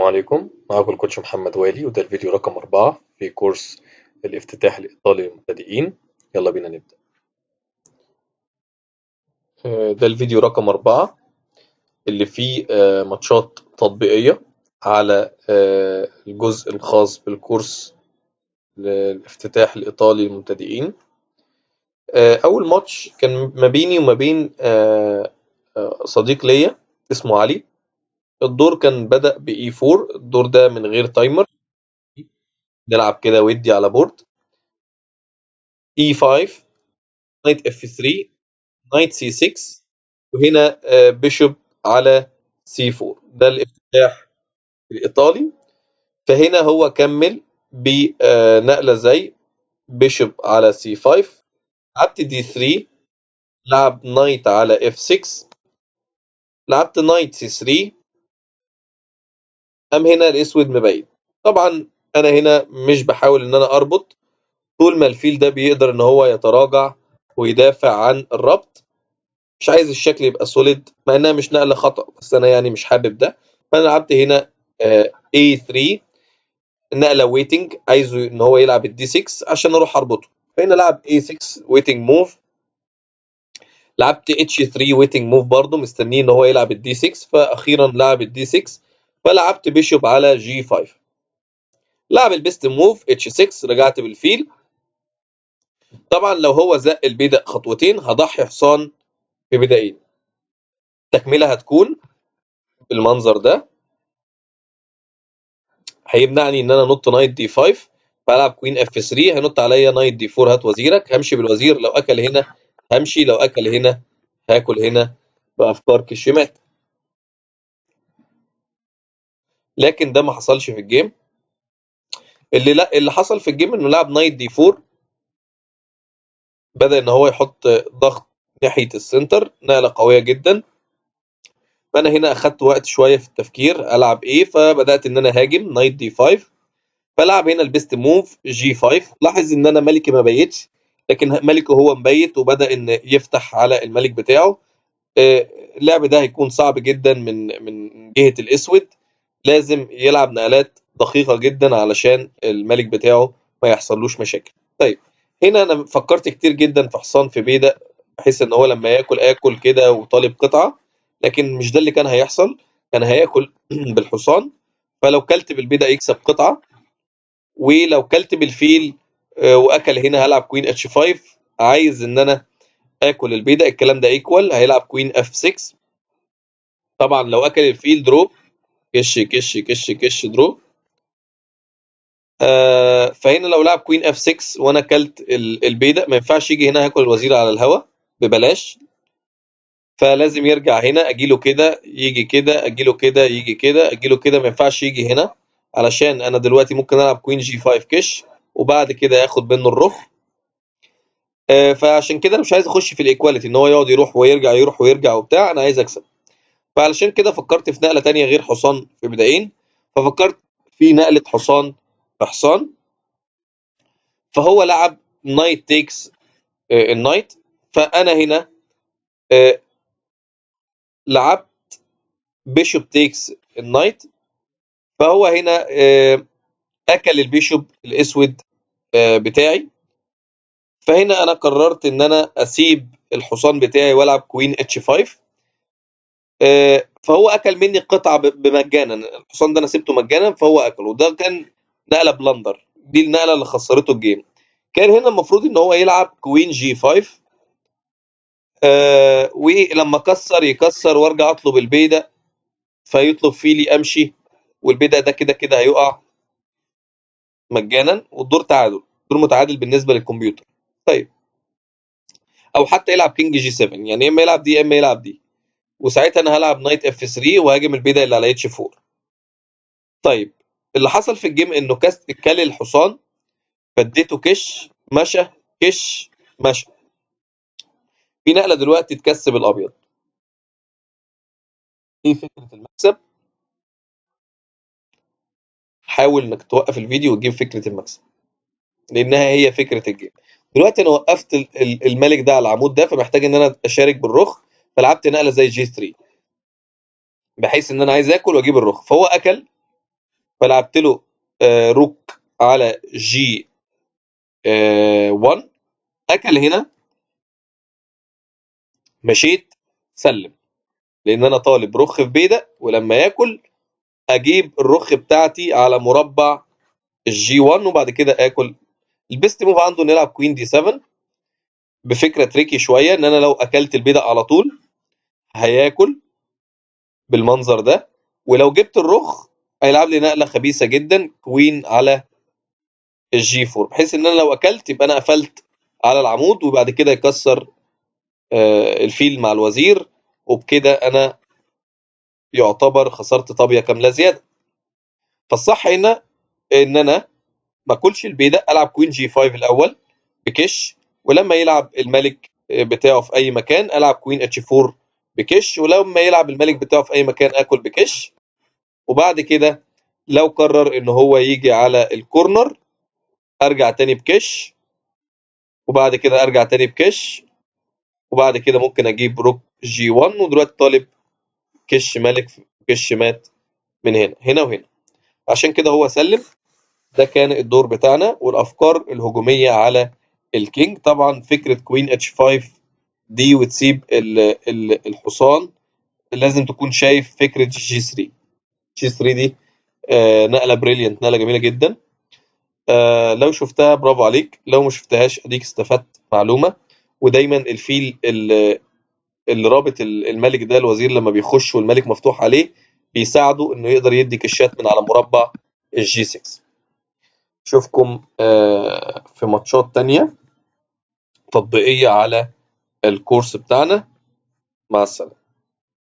عليكم، معاكم الكوتش محمد والي، وده الفيديو رقم 4 في كورس الافتتاح الإيطالي للمبتدئين. يلا بينا نبدأ. ده الفيديو رقم 4 اللي فيه ماتشات تطبيقية على الجزء الخاص بالكورس الافتتاح الإيطالي للمبتدئين. أول ماتش كان ما بيني وما بين صديق ليا اسمه علي. الدور كان بدأ بE4. الدور ده من غير تايمر، نلعب كده ودي على بورد E5، نايت F3، نايت C6، وهنا بيشوب على C4. ده الافتتاح الإيطالي. فهنا هو كمل بنقلة زي بيشوب على C5، لعبت D3، لعب نايت على F6، لعبت نايت C3، قام هنا الأسود مبين. طبعا أنا هنا مش بحاول إن أنا أربط، طول ما الفيل ده بيقدر إن هو يتراجع ويدافع عن الربط. مش عايز الشكل يبقى سوليد، مع انها مش نقله خطأ، بس انا يعني مش حابب ده. فانا لعبت هنا A3، نقله ويتنج، عايزه ان هو يلعب الدي 6 عشان اروح اربطه. فهنا لعب A6 ويتنج موف، لعبت H3 ويتنج موف برضه، مستنيه ان هو يلعب الدي 6، فاخيرا لعب الدي 6. فلعبت بيشوب على G5، لعب البيست موف H6، رجعت بالفيل. طبعا لو هو زق البيدق خطوتين هضحي حصان في بدائين. التكمله هتكون بالمنظر ده، هيمنعني ان انا انط نايت دي 5، فالعب كوين اف 3، هينط عليا نايت دي 4، هات وزيرك. همشي بالوزير، لو اكل هنا همشي، لو اكل هنا هاكل هنا بافكار كشمات. لكن ده ما حصلش في الجيم. اللي حصل في الجيم انه لعب نايت دي 4، بدا ان هو يحط ضغط ناحيه السنتر، نقله قويه جدا. فانا هنا اخدت وقت شويه في التفكير العب ايه، فبدات ان انا هاجم نايت دي 5. فلعب هنا البيست موف جي 5. لاحظ ان انا ملكي ما بيتش، لكن ملكه هو مبيت وبدا ان يفتح على الملك بتاعه. اللعب ده هيكون صعب جدا من جهه الاسود، لازم يلعب نقلات دقيقه جدا علشان الملك بتاعه ما يحصلوش مشاكل. طيب، هنا انا فكرت كتير جدا في حصان في بيدق، بحيث ان هو لما ياكل اكل كده وطالب قطعه، لكن مش ده اللي كان هيحصل. كان هياكل بالحصان، فلو كلت بالبيدق يكسب قطعه، ولو كلت بالفيل واكل هنا هلعب كوين اتش 5. عايز ان انا اكل البيضه، الكلام ده ايكوال، هيلعب كوين اف 6. طبعا لو اكل الفيل درو، كش كش كش كش درو. فهنا لو لعب كوين اف 6 وانا اكلت البيضه، ما ينفعش يجي هنا هاكل الوزير على الهوا ببلاش، فلازم يرجع هنا، اجيله كده يجي كده، اجيله كده يجي كده، اجيله كده. ما ينفعش يجي هنا، علشان انا دلوقتي ممكن العب كوين جي 5 كش، وبعد كده ياخد منه الرخ. فعشان كده انا مش عايز اخش في الايكواليتي ان هو يقعد يروح ويرجع يروح ويرجع وبتاع، انا عايز اكسب. فعلشان كده فكرت في نقله تانية غير حصان في بدائين، ففكرت في نقله حصان في حصان. فهو لعب نايت تيكس النايت، فانا هنا لعبت بيشوب تيكس النايت. فهو هنا اكل البيشوب الاسود بتاعي. فهنا انا قررت ان انا اسيب الحصان بتاعي والعب كوين اتش 5. فهو اكل مني قطعه بمجانا، الحصان ده انا سبته مجانا فهو اكله. وده كان نقله بلندر، دي النقله اللي خسرته الجيم. كان هنا المفروض ان هو يلعب كوين جي 5، ولما كسر يكسر وارجع اطلب البيدق، فيطلب فيلي امشي، والبيدق ده كده كده هيقع مجانا، والدور تعادل، دور متعادل بالنسبه للكمبيوتر. طيب، او حتى يلعب كينج جي 7، يعني يا اما يلعب دي يا اما يلعب دي، وساعتها انا هلعب نايت اف 3 وهاجم البيدق اللي على اتش 4. طيب، اللي حصل في الجيم انه كل الحصان، فاديته كش مشى، كش مشى. في نقله دلوقتي تكسب الابيض. ايه فكره المكسب؟ حاول انك توقف الفيديو وتجيب فكره المكسب، لانها هي فكره الجيم. دلوقتي انا وقفت الملك ده على العمود ده، فمحتاج ان انا اشارك بالرخ، فلعبت نقله زي جي 3، بحيث ان انا عايز اكل واجيب الرخ. فهو اكل فلعبت له روك على جي 1، اكل هنا، مشيت سلم، لان انا طالب رخ في بيدق، ولما ياكل اجيب الرخ بتاعتي على مربع الجي 1 وبعد كده اكل. البيست موف عنده نلعب كوين دي 7 بفكره تريكي شويه، ان انا لو اكلت البيدق على طول هياكل بالمنظر ده، ولو جبت الرخ هيلعب لي نقله خبيثه جدا كوين على الجي 4، بحيث ان انا لو اكلت يبقى انا قفلت على العمود، وبعد كده يكسر الفيل مع الوزير، وبكده انا يعتبر خسرت طابيه كامله زياده. فالصح هنا ان انا ما اكلش البيدق، العب كوين جي 5 الاول بكش، ولما يلعب الملك بتاعه في اي مكان العب كوين اتش 4 بكش، ولما يلعب الملك بتاعه في اي مكان اكل بكش. وبعد كده لو قرر ان هو يجي على الكورنر ارجع تاني بكش، وبعد كده ارجع تاني بكش، وبعد كده ممكن اجيب روك جي 1، ودلوقتي طالب كش ملك كش مات من هنا وهنا. عشان كده هو سلم. ده كان الدور بتاعنا والافكار الهجوميه على الكينج. طبعا فكره كوين اتش 5 دي وتسيب الحصان، لازم تكون شايف فكره جي 3. جي 3 دي نقله بريليانت، نقله جميله جدا. لو شفتها برافو عليك، لو ما شفتهاش اديك استفدت معلومه. ودايما الفيل اللي رابط الملك ده الوزير لما بيخش والملك مفتوح عليه بيساعده انه يقدر يدي كشات من على مربع الجي 6. اشوفكم في ماتشات تانية تطبيقية على الكورس بتاعنا. مع السلامة.